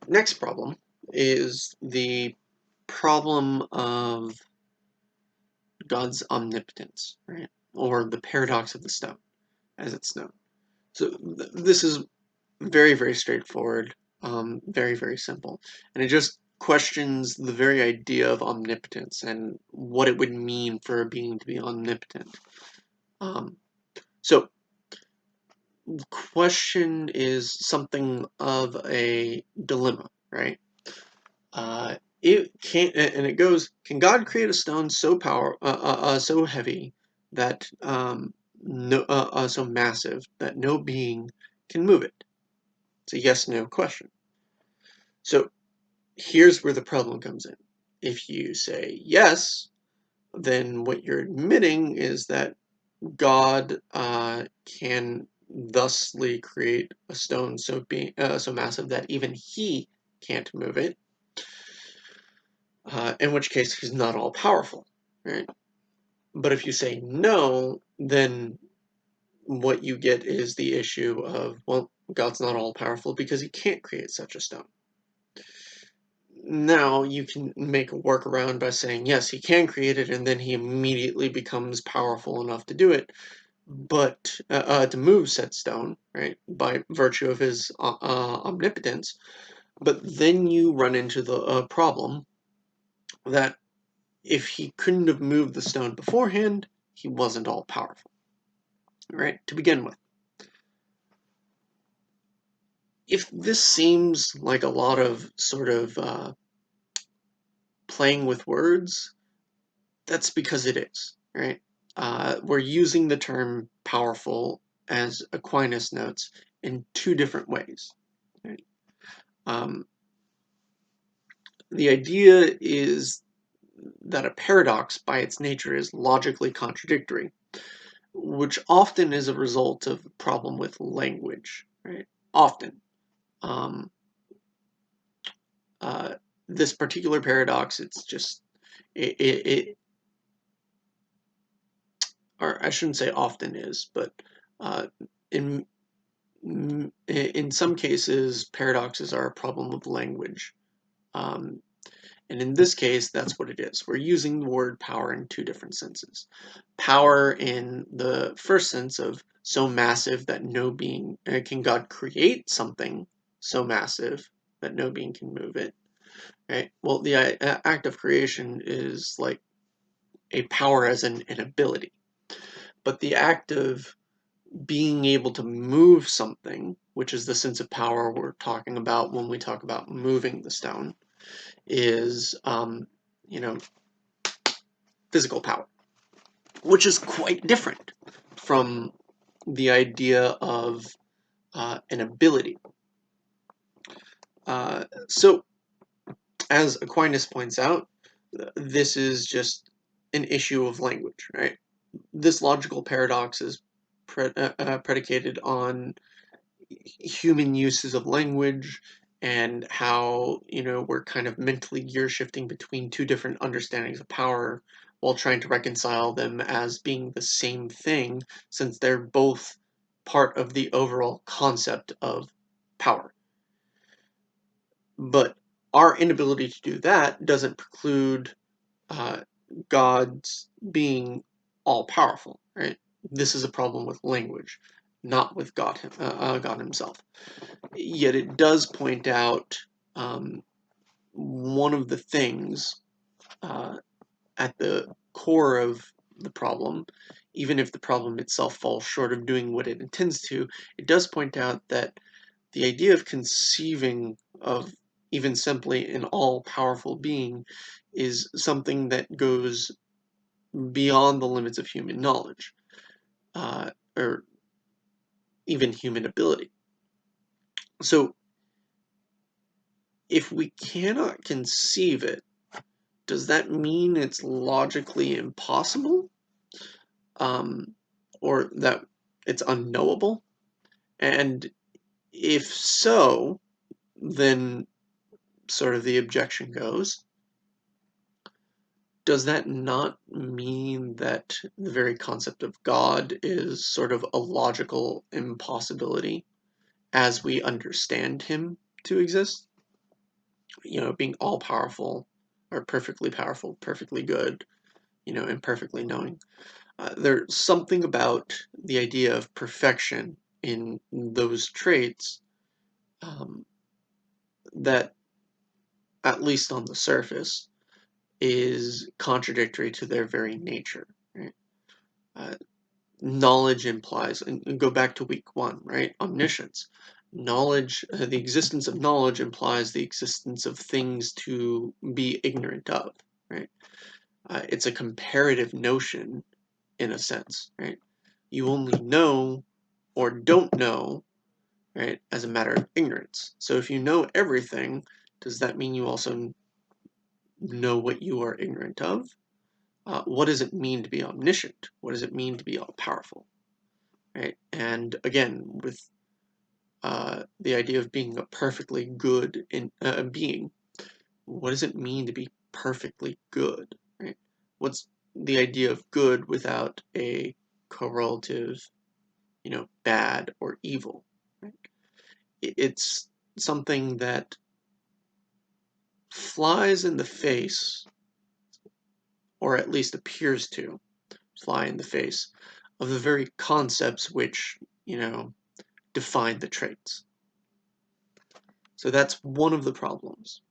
Next problem is the problem of God's omnipotence, right? Or the paradox of the stone, as it's known. So this is very, very straightforward, very, very simple. And it just questions the very idea of omnipotence and what it would mean for a being to be omnipotent. So the question is something of a dilemma, right? It can't, and it goes, can God create a stone so heavy that so massive that no being can move it? It's a yes/no question. So here's where the problem comes in. If you say yes, then what you're admitting is that God can thusly create a stone so massive that even He can't move it. In which case he's not all powerful, right? But if you say no, then what you get is the issue of, well, God's not all powerful because he can't create such a stone. Now you can make a workaround by saying, yes, he can create it, and then he immediately becomes powerful enough to do it, but to move said stone, right, by virtue of his omnipotence. But then you run into the problem that if he couldn't have moved the stone beforehand, he wasn't all powerful. Right, to begin with. If this seems like a lot of sort of playing with words, that's because it is, right? We're using the term powerful, as Aquinas notes, in two different ways. Right? The idea is that a paradox by its nature is logically contradictory, which often is a result of a problem with language, right? Often. Um, this particular paradox, it's just, or I shouldn't say often is, but uh, in in some cases, paradoxes are a problem of language. Um, and in this case, that's what it is. We're using the word power in two different senses. Power in the first sense of so massive that no being, can God create something so massive that no being can move it? Right? Well, the act of creation is like a power as an ability. But the act of being able to move something, which is the sense of power we're talking about when we talk about moving the stone, is, you know, physical power, which is quite different from the idea of an ability. So, as Aquinas points out, this is just an issue of language, right? This logical paradox is predicated on human uses of language and how, we're kind of mentally gear shifting between two different understandings of power while trying to reconcile them as being the same thing, since they're both part of the overall concept of power. But our inability to do that doesn't preclude God's being all powerful, right? This is a problem with language, not with God himself. Yet it does point out one of the things at the core of the problem, even if the problem itself falls short of doing what it intends to, it does point out that the idea of conceiving of even simply an all-powerful being is something that goes beyond the limits of human knowledge, or even human ability. So, if we cannot conceive it, does that mean it's logically impossible? Or that it's unknowable? And if so, then sort of the objection goes, does that not mean that the very concept of God is sort of a logical impossibility as we understand him to exist? being all powerful or perfectly powerful, perfectly good, and perfectly knowing. There's something about the idea of perfection in those traits that, at least on the surface, is contradictory to their very nature. Right? Uh, Knowledge implies, and go back to week one, right? Omniscience. Knowledge, the existence of knowledge implies the existence of things to be ignorant of, right? It's a comparative notion in a sense, right? You only know or don't know, right, as a matter of ignorance. So if you know everything, does that mean you also know what you are ignorant of? What does it mean to be omniscient? What does it mean to be all powerful? Right? And again, with the idea of being a perfectly good being, what does it mean to be perfectly good? Right? What's the idea of good without a correlative, bad or evil? Right? It's something that flies in the face, or at least appears to fly in the face, of the very concepts which, define the traits. So that's one of the problems.